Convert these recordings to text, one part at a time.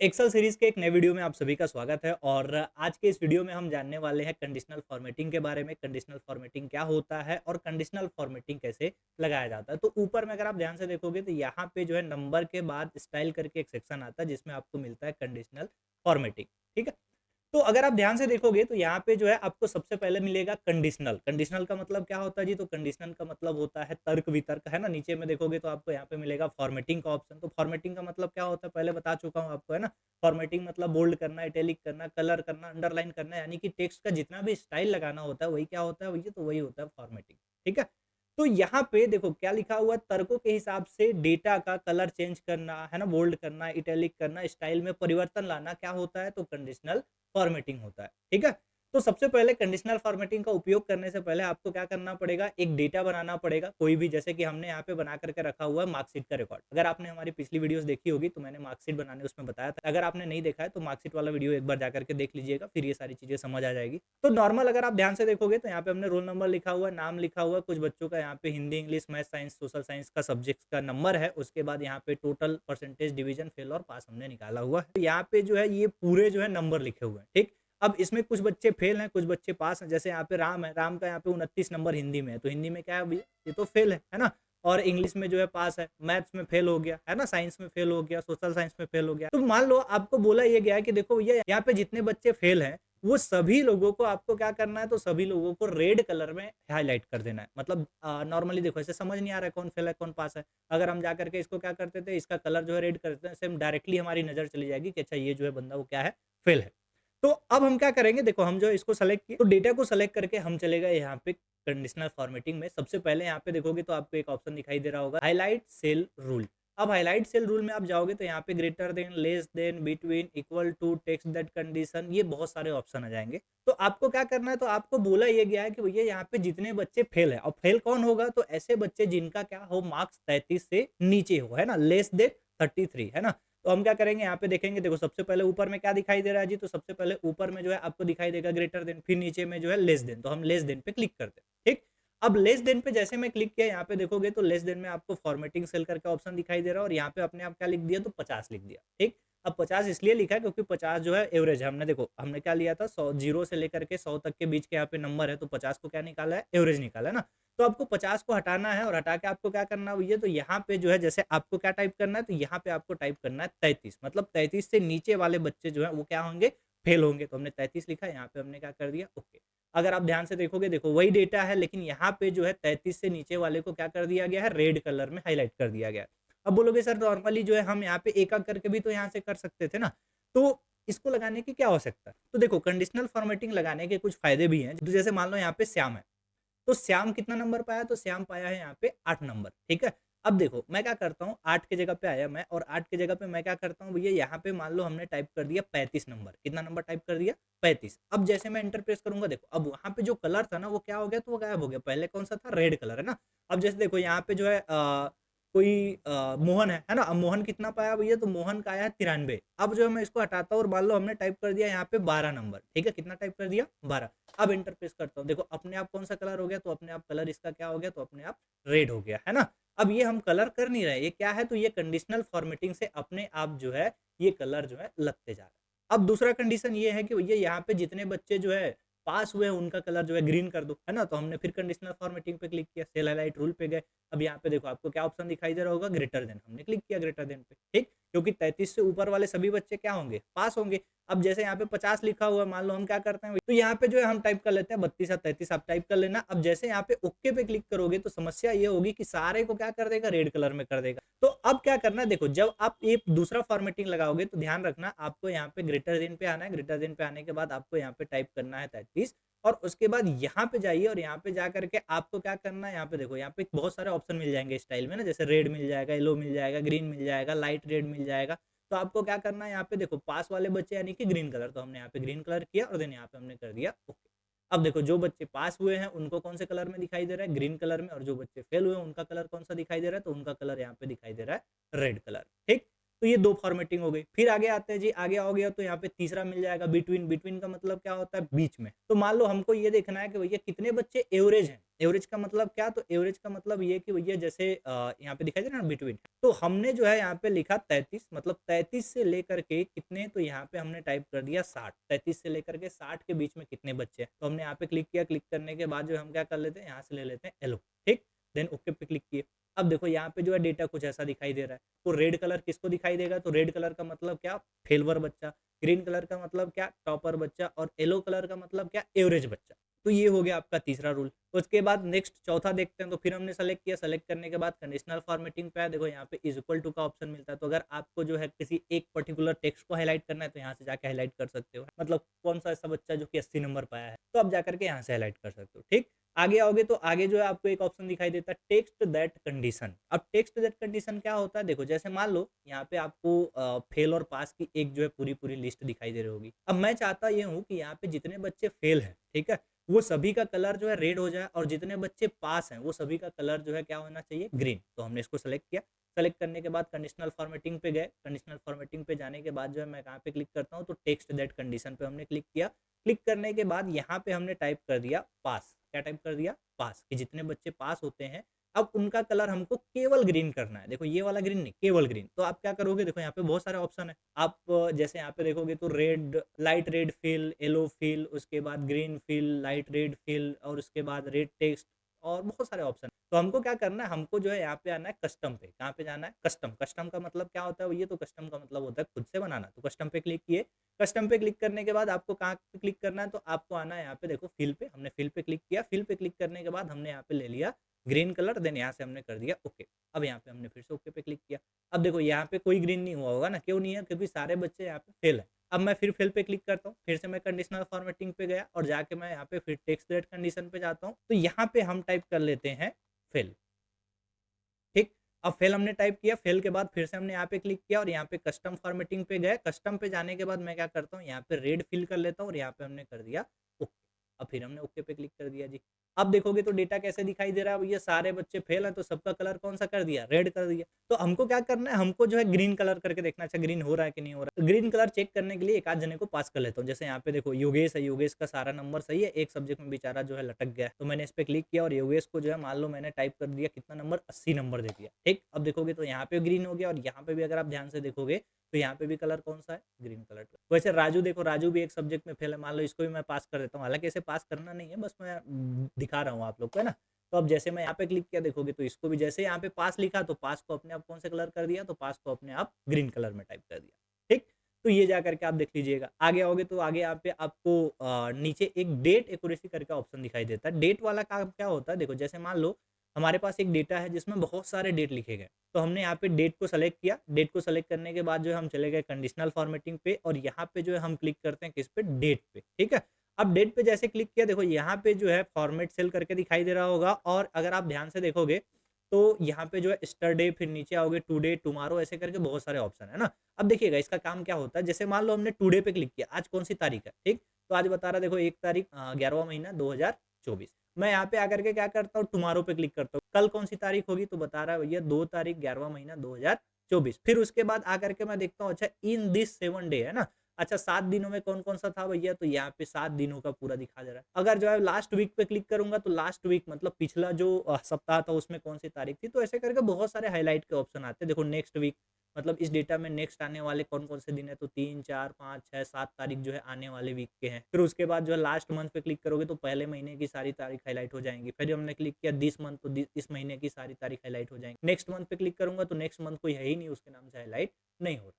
Excel series के एक नए वीडियो में आप सभी का स्वागत है और आज के इस वीडियो में हम जानने वाले हैं कंडीशनल फॉर्मेटिंग के बारे में। कंडीशनल फॉर्मेटिंग क्या होता है और कंडीशनल फॉर्मेटिंग कैसे लगाया जाता है। तो ऊपर में अगर आप ध्यान से देखोगे तो यहाँ पे जो है नंबर के बाद स्टाइल करके एक सेक्शन आता है जिसमें आपको मिलता है कंडीशनल फॉर्मेटिंग। ठीक है, तो अगर आप ध्यान से देखोगे तो यहाँ पे जो है आपको सबसे पहले मिलेगा कंडीशनल। कंडीशनल का मतलब क्या होता है जी? तो कंडीशनल का मतलब होता है तर्क वितर्क, है ना। नीचे में देखोगे तो आपको यहाँ पे मिलेगा फॉर्मेटिंग का ऑप्शन। तो फॉर्मेटिंग का मतलब क्या होता है पहले बता चुका हूँ आपको, है ना। फॉर्मेटिंग मतलब बोल्ड करना, इटैलिक करना, कलर करना, अंडरलाइन करना, यानी कि टेक्स्ट का जितना भी स्टाइल लगाना होता है वही क्या होता है भैया? तो वही होता है फॉर्मेटिंग। ठीक है, तो यहाँ पे देखो क्या लिखा हुआ है, तर्कों के हिसाब से डेटा का कलर चेंज करना, है ना, बोल्ड करना, इटैलिक करना, स्टाइल में परिवर्तन लाना क्या होता है? तो कंडीशनल फॉर्मेटिंग होता है। ठीक है, तो सबसे पहले कंडीशनल फॉर्मेटिंग का उपयोग करने से पहले आपको क्या करना पड़ेगा? एक डेटा बनाना पड़ेगा कोई भी, जैसे कि हमने यहाँ पे बना करके रखा हुआ है मार्कशीट का रिकॉर्ड। अगर आपने हमारी पिछली वीडियोस देखी होगी तो मैंने मार्कशीट बनाने उसमें बताया था। अगर आपने नहीं देखा है तो मार्कशीट वाला वीडियो एक बार जाकर के देख लीजिएगा, फिर ये सारी चीजें समझ आ जाएगी। तो नॉर्मल अगर आप ध्यान से देखोगे तो यहाँ पे हमने रोल नंबर लिखा हुआ है, नाम लिखा हुआ है, कुछ बच्चों का यहाँ पे Hindi, English, math, science, social science का सब्जेक्ट का नंबर है। उसके बाद यहाँ पे टोटल परसेंटेज, डिवीजन, फेल और पास हमने निकाला हुआ है। तो यहाँ पे जो है ये पूरे जो है नंबर लिखे हुए हैं। ठीक, अब इसमें कुछ बच्चे फेल हैं, कुछ बच्चे पास हैं। जैसे यहाँ पे राम है, राम का यहाँ पे 29 नंबर हिंदी में है, तो हिंदी में क्या है भैया? ये तो फेल है ना। और इंग्लिश में जो है पास है, मैथ्स में फेल हो गया, है ना, साइंस में फेल हो गया, सोशल साइंस में फेल हो गया। तो मान लो आपको बोला ये गया है कि देखो भैया यहाँ पे जितने बच्चे फेल हैं वो सभी लोगों को आपको क्या करना है? तो सभी लोगों को रेड कलर में हाईलाइट कर देना है। मतलब नॉर्मली देखो ऐसे समझ नहीं आ रहा है कौन फेल है कौन पास है। अगर हम जा करके इसको क्या करते थे, इसका कलर जो है रेड करते हैं, सेम डायरेक्टली हमारी नजर चली जाएगी कि अच्छा ये जो है बंदा वो क्या है? फेल है। तो अब हम क्या करेंगे? देखो हम जो इसको सेलेक्ट किए तो डेटा को सेलेक्ट करके हम चले गए यहाँ पे कंडीशनल फॉर्मेटिंग में। सबसे पहले यहाँ पे देखोगे तो आपको एक ऑप्शन दिखाई दे रहा होगा, हाईलाइट सेल रूल। अब हाईलाइट सेल रूल में आप जाओगे तो यहाँ पे greater than, less than, between, equal to, text that condition, ये बहुत सारे ऑप्शन आ जाएंगे। तो आपको क्या करना है? तो आपको बोला ये गया है कि भैया यहाँ पे जितने बच्चे फेल है, और फेल कौन होगा? तो ऐसे बच्चे जिनका क्या हो, मार्क्स 33 से नीचे हो, है ना, लेस देन 33, है ना। तो हम क्या करेंगे? यहाँ पे देखेंगे, देखो सबसे पहले ऊपर में क्या दिखाई दे रहा है जी? तो सबसे पहले ऊपर में जो है आपको दिखाई देगा ग्रेटर देन, फिर नीचे में जो है लेस देन, तो हम लेस देन पे क्लिक करते हैं। ठीक, अब लेस देन पे जैसे मैं क्लिक किया, यहाँ पे देखोगे तो लेस देन में आपको फॉर्मेटिंग सेल करके ऑप्शन दिखाई दे रहा है और यहाँ पे अपने आप क्या लिख दिया? तो 50 लिख दिया। ठीक, अब 50 इसलिए लिखा है क्योंकि 50 जो है एवरेज है। हमने देखो हमने क्या लिया था, 100, 0 से लेकर के 100 तक के बीच के यहाँ पे नंबर है, तो 50 को क्या निकाला है? एवरेज निकाला है ना। तो आपको 50 को हटाना है और हटा के आपको क्या करना है? ये तो यहाँ पे जो है जैसे आपको क्या टाइप करना है? तो यहाँ पे आपको टाइप करना है 33। मतलब 33 से नीचे वाले बच्चे जो है वो क्या होंगे? फेल होंगे। तो हमने 33 लिखा, यहाँ पे हमने क्या कर दिया? ओके। अगर आप ध्यान से देखोगे, देखो वही डेटा है लेकिन यहाँ पे जो है 33 से नीचे वाले को क्या कर दिया गया है? रेड कलर में हाईलाइट कर दिया गया है। अब बोलोगे सर नॉर्मली जो है हम यहाँ पे एक एक करके भी तो यहाँ से कर सकते थे ना, तो इसको लगाने की क्या आवश्यकता है? तो देखो कंडीशनल फॉर्मेटिंग लगाने के कुछ फायदे भी हैं। तो जैसे मान लो यहाँ पे श्याम है, तो श्याम कितना नंबर पाया? तो श्याम पाया है यहाँ पे 8 नंबर। ठीक है, अब देखो मैं क्या करता हूँ, 8 की जगह पे आया मैं, और 8 की जगह पे मैं क्या करता हूँ भैया? यहाँ पे मान लो हमने टाइप कर दिया 35 नंबर। कितना नंबर टाइप कर दिया? 35। अब जैसे मैं एंटर प्रेस करूंगा, देखो अब वहां पे जो कलर था ना वो क्या हो गया? तो वो गायब हो गया। पहले कौन सा था? रेड कलर, है ना। अब जैसे देखो यहाँ पे जो है कोई मोहन है ना। अब मोहन कितना पाया भैया? तो मोहन का आया है 93। अब जो है मैं इसको हटाता हूँ और मान लो हमने टाइप कर दिया यहाँ पे 12 नंबर। ठीक है, कितना टाइप कर दिया? 12। अब एंटर प्रेस करता हूँ, देखो अपने आप कौन सा कलर हो गया? तो अपने आप कलर इसका क्या हो गया? तो अपने आप रेड हो गया, है ना। अब ये हम कलर कर नहीं रहे, ये क्या है? तो ये कंडीशनल फॉर्मेटिंग से अपने आप जो है ये कलर जो है लगते जा रहा है। अब दूसरा कंडीशन ये है कि भैया यहाँ पे जितने बच्चे जो है पास हुए उनका कलर जो है ग्रीन कर दो, है ना। तो हमने फिर कंडीशनल फॉर्मेटिंग पे क्लिक किया, सेल हाईलाइट रूल पे गए। अब यहाँ पे देखो आपको क्या ऑप्शन दिखाई दे रहा होगा? Greater than. हमने क्लिक किया ग्रेटर देन पे। ठीक, क्योंकि 33 से ऊपर वाले सभी बच्चे क्या होंगे? पास होंगे। अब जैसे यहाँ पे 50 लिखा हुआ है, मान लो हम क्या करते हैं तो यहाँ पे जो है हम टाइप कर लेते हैं 32 या 33, आप टाइप कर लेना। अब जैसे यहाँ पे ओके पे क्लिक करोगे तो समस्या ये होगी कि सारे को क्या कर देगा? रेड कलर में कर देगा। तो अब क्या करना है? देखो जब आप ये दूसरा फॉर्मेटिंग लगाओगे तो ध्यान रखना आपको यहाँ पे ग्रेटर देन पे आना है। ग्रेटर देन पे आने के बाद आपको यहाँ पे टाइप करना है 33, और उसके बाद यहाँ पे जाइए और यहाँ पे जा करके आपको क्या करना है? यहाँ पे देखो यहाँ पे बहुत सारे ऑप्शन मिल जाएंगे स्टाइल में ना, जैसे रेड मिल जाएगा, येलो मिल जाएगा, ग्रीन मिल जाएगा, लाइट रेड मिल जाएगा। तो आपको क्या करना है? यहाँ पे देखो पास वाले बच्चे यानी कि ग्रीन कलर, तो हमने यहाँ पे ग्रीन कलर किया और देन यहाँ पे हमने कर दिया ओके। अब देखो जो बच्चे पास हुए हैं उनको कौन से कलर में दिखाई दे रहा है? ग्रीन कलर में। और जो बच्चे फेल हुए हैं उनका कलर कौन सा दिखाई दे रहा है? तो उनका कलर यहाँ पे दिखाई दे रहा है रेड कलर। ठीक, तो ये 2 फॉर्मेटिंग हो गई। फिर आगे आते हैं जी, आगे हो गया तो यहाँ पे तीसरा मिल जाएगा बिटवीन। बिटवीन का मतलब क्या होता है? बीच में। तो मान लो हमको ये देखना है कि भैया कितने बच्चे एवरेज हैं। एवरेज का मतलब क्या? तो एवरेज का मतलब ये कि भैया जैसे यहाँ पे दिखाई दे रहा है ना बिटवीन, तो हमने जो है यहाँ पे लिखा 33, मतलब 33 से लेकर के कितने, तो यहाँ पे हमने टाइप कर दिया 60। 33 से लेकर के 60 के बीच में कितने बच्चे हैं, तो हमने यहाँ पे क्लिक किया। क्लिक करने के बाद जो हम क्या कर लेते हैं, यहाँ से ले लेते हैं एलो, ठीक। देन ओके पे क्लिक किए। अब देखो यहाँ पे जो है डेटा कुछ ऐसा दिखाई दे रहा है। तो रेड कलर किसको दिखाई देगा? तो रेड कलर का मतलब क्या? फेलवर बच्चा। ग्रीन कलर का मतलब क्या? टॉपर बच्चा। और येलो कलर का मतलब क्या? एवरेज बच्चा। तो ये हो गया आपका तीसरा रूल। उसके बाद नेक्स्ट चौथा देखते हैं। तो फिर हमने सेलेक्ट किया। सेलेक्ट करने के बाद कंडीशनल फॉर्मेटिंग पे आया। देखो यहाँ पे इज इक्वल टू का ऑप्शन मिलता है। तो अगर आपको जो है किसी एक पर्टिकुलर टेक्स्ट को हाईलाइट करना है तो यहाँ से जाके हाईलाइट कर सकते हो। मतलब कौन सा ऐसा बच्चा जो कि 80 नंबर पाया है, तो आप जाकर के यहाँ से हाईलाइट कर सकते हो, ठीक। आगे आओगे तो आगे जो है आपको एक ऑप्शन दिखाई देता है टेक्स्ट दैट कंडीशन। अब टेक्स्ट दैट कंडीशन क्या होता है? देखो जैसे मान लो यहाँ पे आपको फेल और पास की एक जो है पूरी पूरी लिस्ट दिखाई दे रही होगी। अब मैं चाहता ये हूँ कि यहाँ पे जितने बच्चे फेल हैं, ठीक है, वो सभी का कलर जो है रेड हो जाए, और जितने बच्चे पास हैं वो सभी का कलर जो है क्या होना चाहिए? ग्रीन। तो हमने इसको सेलेक्ट किया। सेलेक्ट करने के बाद कंडीशनल फॉर्मेटिंग पे गए। कंडीशनल फॉर्मेटिंग पे जाने के बाद जो है मैं कहाँ पे क्लिक करता हूँ, तो टेक्स्ट दैट कंडीशन पे हमने क्लिक किया। क्लिक करने के बाद यहाँ पे हमने टाइप कर दिया पास। क्या टाइप कर दिया? पास। कि जितने बच्चे पास होते हैं अब उनका कलर हमको केवल ग्रीन करना है। देखो ये वाला ग्रीन नहीं, केवल ग्रीन। तो आप क्या करोगे? देखो यहाँ पे बहुत सारे ऑप्शन है। आप जैसे यहाँ पे देखोगे तो red, light red fill, yellow fill, उसके बाद green fill, light red fill, और उसके बाद रेड टेक्स्ट, और बहुत सारे ऑप्शन। तो हमको क्या करना है? हमको जो है यहाँ पे आना है कस्टम पे। कहाँ पे जाना है? कस्टम। कस्टम का मतलब क्या होता है? ये तो कस्टम का मतलब होता है खुद से बनाना। तो कस्टम पे क्लिक किए। कस्टम पे क्लिक करने के बाद आपको कहाँ पे क्लिक करना है? तो आपको आना है यहाँ पे, देखो फिल पे। हमने फिल पे क्लिक किया। फिल पे क्लिक करने के बाद हमने यहाँ पे ले लिया ग्रीन कलर। देन यहाँ से हमने कर दिया ओके। अब यहाँ पे हमने फिर से ओके पे क्लिक किया। अब देखो यहाँ पे कोई ग्रीन नहीं हुआ होगा ना, क्यों नहीं है? क्योंकि सारे बच्चे यहाँ पे फेल है। अब मैं फिर फेल पे क्लिक करता हूँ। फिर से मैं कंडीशनल फॉर्मेटिंग पे गया और जाके मैं यहाँ पे फिर टेक्स्ट दैट कंडीशन पे जाता हूँ। तो यहाँ पे हम टाइप कर लेते हैं फेल, ठीक। अब फेल हमने टाइप किया। फेल के बाद फिर से हमने यहाँ पे क्लिक किया और यहाँ पे कस्टम फॉर्मेटिंग पे गए। कस्टम पे जाने के बाद मैं क्या करता हूँ, यहाँ पे रेड फिल कर लेता हूँ और यहाँ पे हमने कर दिया ओके। अब फिर हमने ओके पे क्लिक कर दिया जी। अब देखोगे तो डेटा कैसे दिखाई दे रहा है? ये सारे बच्चे फेल हैं तो सबका कलर कौन सा कर दिया? रेड कर दिया। तो हमको क्या करना है? हमको जो है ग्रीन कलर करके देखना चाहिए, ग्रीन हो रहा है कि नहीं हो रहा है। ग्रीन कलर चेक करने के लिए एक आध जने को पास कर लेता हूँ। जैसे यहाँ पे देखो योगेश है, योगेश का सारा नंबर सही है, एक सब्जेक्ट में बेचारा जो है लटक गया है। तो मैंने इस पे क्लिक किया और योगेश को जो है मान लो मैंने टाइप कर दिया कितना नंबर, 80 नंबर दे दिया, ठीक। अब देखोगे तो यहाँ पे ग्रीन हो गया और यहाँ पे भी अगर आप ध्यान से देखोगे तो यहाँ पे भी कलर कौन सा है? Green colour. वैसे राजू देखो, राजू भी एक सब्जेक्ट में फेल है, मान लो इसको भी मैं पास कर देता हूँ। हालांकि इसे पास करना नहीं है, बस मैं दिखा रहा हूँ आप लोग को, है ना। तो अब जैसे मैं यहाँ पे क्लिक किया देखोगे तो इसको भी जैसे यहाँ पे पास लिखा तो पास को अपने आप कौन से कलर कर दिया? तो पास को अपने आप ग्रीन कलर में टाइप कर दिया, ठीक। तो ये जा करके आप देख लीजिएगा। आगे आओगे तो आगे यहाँ पे आपको नीचे एक डेट एक्यूरेसी करके ऑप्शन दिखाई देता है। डेट वाला काम क्या होता है? देखो जैसे मान लो हमारे पास एक डेटा है जिसमें बहुत सारे डेट लिखे गए। तो हमने यहाँ पे डेट को सेलेक्ट किया। डेट को सेलेक्ट करने के बाद जो है हम चले गए कंडीशनल फॉर्मेटिंग पे और यहाँ पे जो है हम क्लिक करते हैं किस पे? डेट पे, ठीक है। अब डेट पे जैसे क्लिक किया देखो यहाँ पे जो है फॉर्मेट सेल करके दिखाई दे रहा होगा, और अगर आप ध्यान से देखोगे तो यहाँ पे जो है स्टरडे, फिर नीचे आओगे टुडे, टुमारो, ऐसे करके बहुत सारे ऑप्शन है ना। अब देखिएगा इसका काम क्या होता है। जैसे मान लो हमने टुडे पे क्लिक किया, आज कौन सी तारीख है, ठीक। तो आज बता रहा देखो 1 तारीख 11वां महीना 2024। मैं यहाँ पे आकर के क्या करता हूँ? टुमारो पे क्लिक करता हूँ। कल कौन सी तारीख होगी? तो बता रहा है भैया 2 तारीख 11वां महीना 2024। फिर उसके बाद आकर के मैं देखता हूँ अच्छा इन दिस 7 डे, है ना। अच्छा 7 दिनों में कौन-कौन सा था भैया? तो यहाँ पे 7 दिनों का पूरा दिखा दे रहा है। अगर जो है लास्ट वीक पे क्लिक करूँगा तो लास्ट वीक मतलब पिछला जो सप्ताह था उसमें कौन सी तारीख थी? तो ऐसे करके बहुत सारे हाइलाइट के ऑप्शन आते हैं। देखो नेक्स्ट वीक मतलब इस डेटा में नेक्स्ट आने वाले कौन-कौन से दिन है? तो 3, 4, 5, 6, 7 तारीख जो है आने वाले वीक के हैं। फिर उसके बाद जो है लास्ट मंथ पे क्लिक करोगे तो पहले महीने की सारी तारीख हाइलाइट हो जाएँगी। फिर हमने क्लिक किया दिस मंथ, तो इस महीने की सारी तारीख हाइलाइट हो जाएँगी। नेक्स्ट मंथ पे क्लिक करूँगा तो नेक्स्ट मंथ कोई है ही नहीं, उसके नाम से हाइलाइट नहीं हो रहा।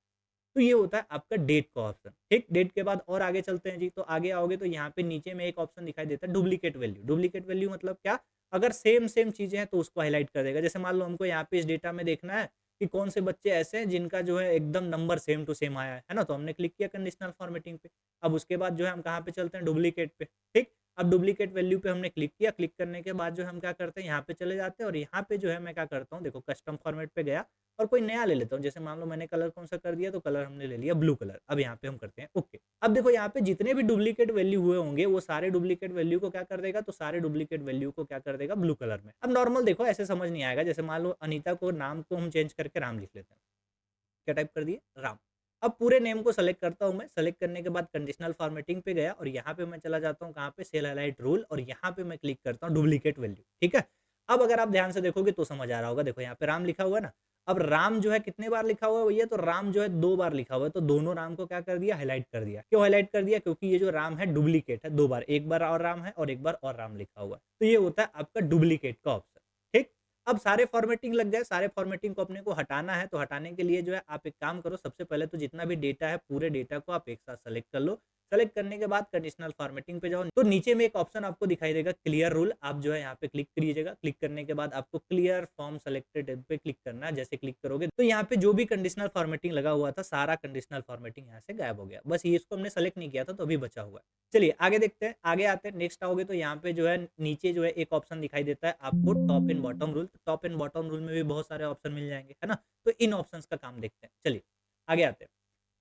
तो ये होता है आपका डेट का ऑप्शन, ठीक। डेट के बाद और आगे चलते हैं जी। तो आगे आओगे तो यहाँ पे नीचे में एक ऑप्शन दिखाई देता है डुप्लीकेट वैल्यू। डुप्लीकेट वैल्यू मतलब क्या? अगर सेम सेम चीजें हैं तो उसको हाईलाइट कर देगा। जैसे मान लो हमको यहाँ पे इस डेटा में देखना है कि कौन से बच्चे ऐसे हैं जिनका जो है एकदम नंबर सेम टू सेम आया है ना। तो हमने क्लिक किया कंडीशनल फॉर्मेटिंग पे। अब उसके बाद जो है हम कहाँ पे चलते हैं? डुप्लीकेट पे, ठीक। अब डुप्लीकेट वैल्यू पे हमने क्लिक किया। क्लिक करने के बाद जो हम क्या करते हैं, यहाँ पे चले जाते हैं और यहाँ पे जो है मैं क्या करता हूँ, देखो कस्टम फॉर्मेट पे गया और कोई नया ले लेता हूँ। जैसे मान लो मैंने कलर कौन सा कर दिया, तो कलर हमने ले लिया ब्लू कलर। अब यहाँ पे हम करते हैं ओके। अब देखो यहाँ पे जितने भी डुप्लीकेट वैल्यू हुए होंगे वो सारे डुप्लीकेट वैल्यू को क्या कर देगा? तो सारे डुप्लीकेट वैल्यू को क्या कर देगा? ब्लू कलर में। अब नॉर्मल देखो ऐसे समझ नहीं आएगा। जैसे मान लो अनीता को नाम को हम चेंज करके राम लिख लेते हैं। क्या टाइप कर दिए? राम। अब पूरे नेम को सेलेक्ट करता हूँ मैं, सेलेक्ट करने के बाद कंडीशनल फॉर्मेटिंग पे गया और यहाँ पे मैं चला जाता हूँ कहाँ पे? सेल हाइलाइट रूल, और यहाँ पे मैं क्लिक करता हूँ डुप्लीकेट वैल्यू, ठीक है? अब अगर आप ध्यान से देखोगे तो समझ आ रहा होगा, देखो यहाँ पे राम लिखा हुआ है ना? अब राम जो है कितने बार लिखा हुआ है भैया? तो राम जो है 2 बार लिखा हुआ है, तो दोनों राम को क्या कर दिया? हाइलाइट कर दिया। क्यों हाइलाइट कर दिया? क्योंकि ये जो राम है डुप्लीकेट है 2 बार, एक बार और राम है और एक बार और राम लिखा हुआ है। तो ये होता है आपका डुप्लीकेट का ऑप्शन, ठीक? अब सारे फॉर्मेटिंग लग गए, सारे फॉर्मेटिंग को अपने को हटाना है, तो हटाने के लिए जो है आप एक काम करो, सबसे पहले तो जितना भी डेटा है पूरे डेटा को आप एक साथ सेलेक्ट कर लो। सेलेक्ट करने के बाद कंडीशनल फॉर्मेटिंग पे जाओ, तो नीचे में एक ऑप्शन आपको दिखाई देगा क्लियर रूल, आप जो है यहाँ पे क्लिक करिएगा। क्लिक करने के बाद आपको क्लियर फॉर्म सेलेक्टेड पे क्लिक करना है। जैसे क्लिक करोगे तो यहाँ पे जो भी कंडीशनल फॉर्मेटिंग लगा हुआ था, सारा कंडीशनल फॉर्मेटिंग यहाँ से गायब हो गया। बस ये इसको हमने सेलेक्ट नहीं किया था तो अभी बचा हुआ है। चलिए आगे देखते हैं, आगे आते हैं, नेक्स्ट आओगे तो यहाँ पे जो है नीचे जो है एक ऑप्शन दिखाई देता है आपको top and bottom rule. Top and bottom rule में भी बहुत सारे ऑप्शन मिल जाएंगे, है ना? तो इन ऑप्शंस का काम देखते हैं। चलिए आगे आते हैं।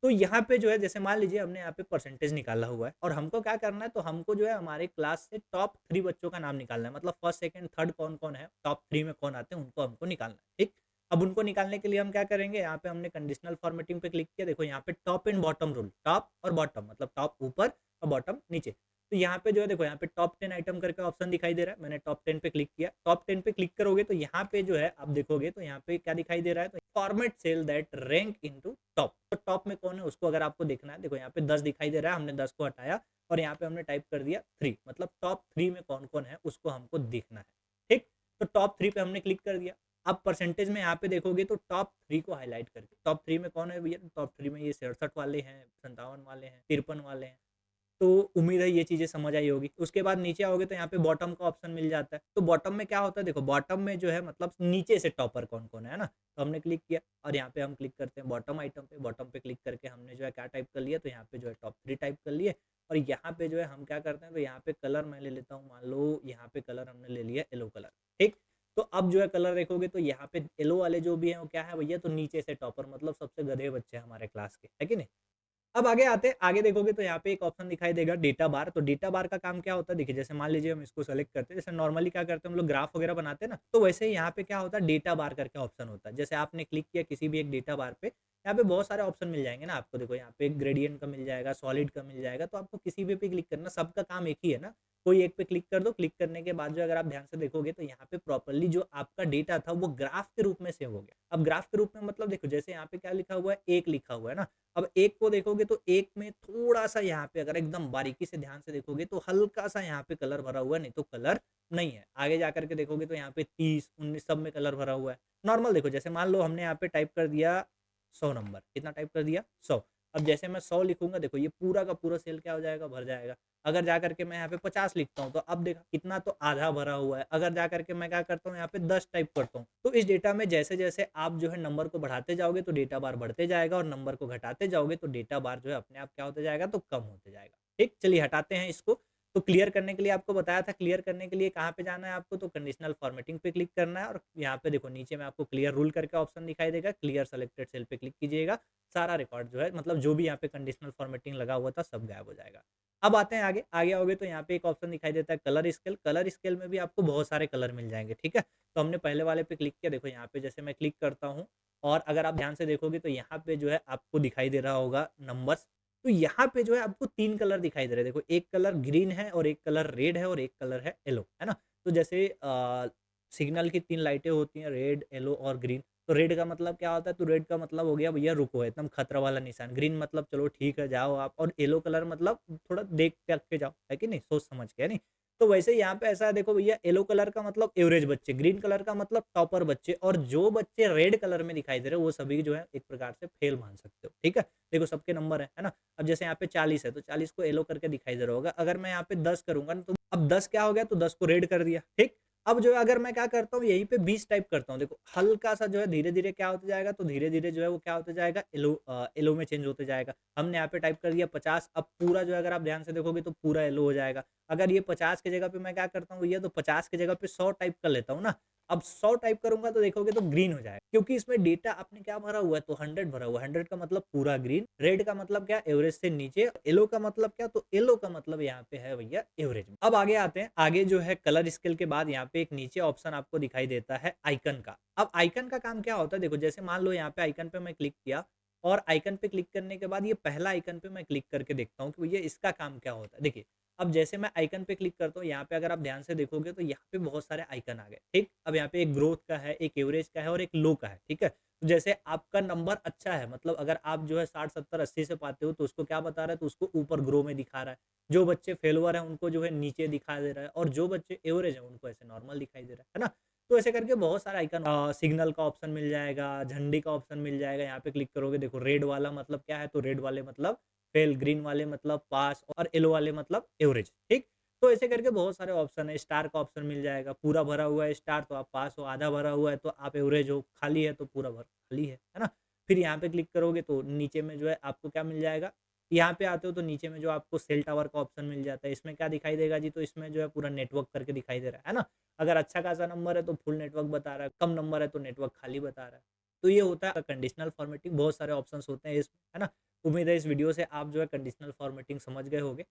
तो यहाँ पे जो है जैसे मान लीजिए हमने यहाँ पे परसेंटेज निकाला हुआ है और हमको क्या करना है, तो हमको जो है हमारे क्लास से टॉप 3 बच्चों का नाम निकालना है, मतलब फर्स्ट सेकंड थर्ड कौन कौन है, टॉप 3 में कौन आते हैं, उनको हमको निकालना है, ठीक? अब उनको निकालने के लिए हम क्या करेंगे, यहाँ पे हमने कंडीशनल फॉर्मेटिंग पे क्लिक किया। देखो यहाँ पे top and bottom rule, top और बॉटम मतलब टॉप ऊपर और बॉटम नीचे। तो यहाँ पे जो है देखो यहाँ पे टॉप 10 आइटम करके ऑप्शन दिखाई दे रहा है, मैंने टॉप 10 पे क्लिक किया। टॉप 10 पे क्लिक करोगे तो यहाँ पे जो है आप देखोगे तो यहाँ पे क्या दिखाई दे रहा है, तो format cell that rank into top. तो टॉप में कौन है उसको अगर आपको देखना है, देखो यहाँ पे 10 दिखाई दे रहा है, हमने 10 को हटाया और यहाँ पे हमने टाइप कर दिया 3, मतलब टॉप 3 में कौन कौन है उसको हमको देखना है, ठीक? तो टॉप 3 पे हमने क्लिक कर दिया। अब परसेंटेज में यहाँ पे देखोगे तो टॉप 3 को हाईलाइट करके, टॉप 3 में कौन है भैया? टॉप 3 में ये 67 वाले हैं, 57 वाले हैं, 53 वाले हैं। तो उम्मीद है ये चीज़ें समझ आई होगी। उसके बाद नीचे आओगे तो यहाँ पे बॉटम का ऑप्शन मिल जाता है। तो बॉटम में क्या होता है, देखो बॉटम में जो है मतलब नीचे से टॉपर कौन-कौन है ना? तो हमने क्लिक किया और यहाँ पे हम क्लिक करते हैं बॉटम आइटम पे। बॉटम पे क्लिक करके हमने जो है क्या टाइप कर लिया, तो यहाँ पे जो है टॉप 3 टाइप कर लिए और यहाँ पे जो है हम क्या करते हैं, तो यहाँ पे कलर मैं ले लेता हूँ, मान लो यहाँ पे कलर हमने ले लिया येलो कलर, ठीक? तो अब जो है कलर देखोगे तो यहाँ पे येलो वाले जो भी हैं वो क्या है भैया, तो नीचे से टॉपर मतलब सबसे गधे बच्चे हैं हमारे क्लास के, है कि नहीं? अब आगे आते हैं, आगे देखोगे तो यहाँ पे एक ऑप्शन दिखाई देगा डेटा बार। तो डेटा बार का काम क्या होता है, देखिए जैसे मान लीजिए हम इसको सेलेक्ट करते हैं, जैसे नॉर्मली क्या करते हैं हम लोग ग्राफ वगैरह बनाते हैं ना, तो वैसे ही यहाँ पे क्या होता है डेटा बार करके ऑप्शन होता है। जैसे आपने क्लिक किया किसी भी एक डेटा बार पे, यहाँ पे बहुत सारे ऑप्शन मिल जाएंगे ना आपको, देखो यहाँ पे ग्रेडियंट का मिल जाएगा, सॉलिड का मिल जाएगा, तो आपको किसी भी पे क्लिक करना, सबका काम एक ही है ना, कोई एक पे क्लिक कर दो। क्लिक करने के बाद जो अगर आप ध्यान से देखोगे तो यहाँ पे प्रॉपर्ली जो आपका डेटा था वो ग्राफ के रूप में सेव हो गया। अब ग्राफ के रूप में मतलब देखो जैसे यहाँ पे क्या लिखा हुआ है, एक लिखा हुआ है ना। अब एक को देखोगे तो एक में थोड़ा-सा यहाँ पे अगर एकदम बारीकी से ध्यान से देखोगे तो हल्का-सा यहाँ पे कलर भरा हुआ है, नहीं तो कलर नहीं है। आगे जाकर के देखोगे तो यहाँ पे 30, 19 सब में कलर भरा हुआ है। नॉर्मल देखो जैसे मान लो हमने यहाँ पे टाइप कर दिया 100 नंबर, कितना टाइप कर दिया? 100। अब जैसे मैं 100 लिखूँगा देखो ये पूरा का पूरा सेल क्या हो जाएगा? भर जाएगा। अगर जाकर के मैं यहाँ पे 50 लिखता हूँ तो अब देखा कितना, तो आधा भरा हुआ है। अगर जाकर के मैं क्या करता हूँ यहाँ पे 10 टाइप करता हूँ, तो इस डेटा में जैसे-जैसे आप जो है नंबर को बढ़ाते जाओगे तो डेटा बार बढ़ते जाएगा और नंबर को घटाते जाओगे तो डेटा बार जो है अपने आप क्या होता जाएगा, तो कम होते जाएगा। ठीक? चलिए हटाते हैं इसको। तो क्लियर करने के लिए आपको बताया था, क्लियर करने के लिए कहाँ पे जाना है आपको, तो कंडीशनल फॉर्मेटिंग पे क्लिक करना है और यहाँ पे देखो नीचे में आपको क्लियर रूल करके ऑप्शन दिखाई देगा, क्लियर सेलेक्टेड सेल पे क्लिक कीजिएगा। सारा रिकॉर्ड जो है मतलब जो भी यहाँ पे कंडीशनल फॉर्मेटिंग लगा हुआ था सब गायब हो जाएगा। अब आते हैं आगे, आगे आओगे तो यहाँ पे एक ऑप्शन दिखाई देता है कलर स्केल। कलर स्केल में भी आपको बहुत सारे कलर मिल जाएँगे, ठीक है? तो हमने पहले वाले पे क्लिक किया, देखो यहाँ पे जैसे मैं क्लिक करता हूँ और अगर आप ध्यान से देखोगे तो यहाँ पे जो है आपको दिखाई दे रहा होगा नंबर्स। तो यहाँ पे जो है आपको 3 कलर दिखाई दे रहे हैं। देखो एक कलर ग्रीन है और एक कलर रेड है और एक कलर है येलो, है ना? तो जैसे सिग्नल की 3 लाइटें होती हैं, रेड, येलो और ग्रीन। तो रेड का मतलब क्या होता है? तो रेड का मतलब हो गया भैया रुको, एकदम खतरा वाला निशान। ग्रीन मतलब चलो ठीक है जाओ आप, और येलो कलर मतलब थोड़ा देख तक के जाओ, है कि नहीं? सोच समझ के, है नहीं? तो वैसे ही यहाँ पे ऐसा है, देखो भैया येलो कलर का मतलब एवरेज बच्चे, ग्रीन कलर का मतलब टॉपर बच्चे, और जो बच्चे रेड कलर में दिखाई दे रहे हैं वो सभी जो है एक प्रकार से फेल मान सकते हो, ठीक है? देखो सबके नंबर है ना? अब जैसे यहाँ पे 40 है तो 40 को येलो करके दिखाई दे रहा होगा। अगर मैं यहाँ पे 10 करूँगा ना, तो अब 10 क्या हो गया, तो 10 को रेड कर दिया, ठीक? अब जो है अगर मैं क्या करता हूँ यहीं पे 20 टाइप करता हूँ, देखो हल्का-सा जो है धीरे-धीरे क्या होता जाएगा, तो धीरे-धीरे जो है वो क्या होता जाएगा, येलो में चेंज होते जाएगा। हमने यहाँ पे टाइप कर दिया 50, अब पूरा जो है अगर आप ध्यान से देखोगे तो पूरा येलो हो जाएगा। अगर ये 50 की जगह पे मैं क्या करता हूँ भैया, तो 50 की जगह पे 100 टाइप कर लेता हूँ ना, अब 100 टाइप करूँगा तो देखोगे तो ग्रीन हो जाएगा, क्योंकि इसमें डेटा आपने क्या भरा हुआ है, तो 100 भरा हुआ है। 100 का मतलब पूरा ग्रीन, रेड का मतलब क्या, एवरेज से नीचे, येलो का मतलब क्या, तो येलो का मतलब यहाँ पे है भैया एवरेज में। अब आगे आते हैं, आगे जो है कलर स्केल के बाद यहाँ पे एक नीचे ऑप्शन आपको दिखाई देता है आइकन का। अब आइकन का काम क्या होता है, देखो जैसे मान लो यहाँ पे आइकन पे मैं क्लिक किया, और आइकन पे क्लिक करने के बाद ये पहला आइकन पे मैं क्लिक करके देखता हूँ कि भैया इसका काम क्या होता है। देखिए, अब जैसे मैं आइकन पे क्लिक करता हूँ, यहाँ पे अगर आप ध्यान से देखोगे तो यहाँ पे बहुत सारे आइकन आ गए, ठीक। अब यहाँ पे एक ग्रोथ का है, एक एवरेज का है और एक लो का है, ठीक है। तो जैसे आपका नंबर अच्छा है, मतलब अगर आप जो है 60 70 80 से पाते हो तो उसको क्या बता रहा है, तो उसको ऊपर ग्रो में दिखा रहा है। जो बच्चे फेलवर है उनको जो है नीचे दिखा दे रहा है, और जो बच्चे एवरेज है उनको ऐसे नॉर्मल दिखाई दे रहा है ना। तो ऐसे करके बहुत सारे आइकन, सिग्नल का ऑप्शन मिल जाएगा, झंडे का ऑप्शन मिल जाएगा। यहाँ पे क्लिक करोगे, देखो रेड वाला मतलब क्या है, तो रेड वाले मतलब फेल, ग्रीन वाले मतलब पास, और येलो वाले मतलब एवरेज, ठीक। तो ऐसे करके बहुत सारे ऑप्शन है। स्टार का ऑप्शन मिल जाएगा, पूरा भरा हुआ है स्टार तो आप पास हो, आधा भरा हुआ है तो आप एवरेज हो, खाली है तो पूरा भर खाली है ना। फिर यहाँ पे क्लिक करोगे तो नीचे में जो है आपको क्या मिल जाएगा, यहाँ पे आते हो तो नीचे में जो आपको सेल टावर का ऑप्शन मिल जाता है। इसमें क्या दिखाई देगा जी, तो इसमें जो है पूरा नेटवर्क करके दिखाई दे रहा है ना। अगर अच्छा खासा नंबर है तो फुल नेटवर्क बता रहा है, कम नंबर है तो नेटवर्क खाली बता रहा है। तो ये होता है कंडीशनल फॉर्मेटिंग, बहुत सारे ऑप्शंस होते हैं इसमें, है ना। उम्मीद है इस वीडियो से आप जो है कंडीशनल फॉर्मेटिंग समझ गए होंगे।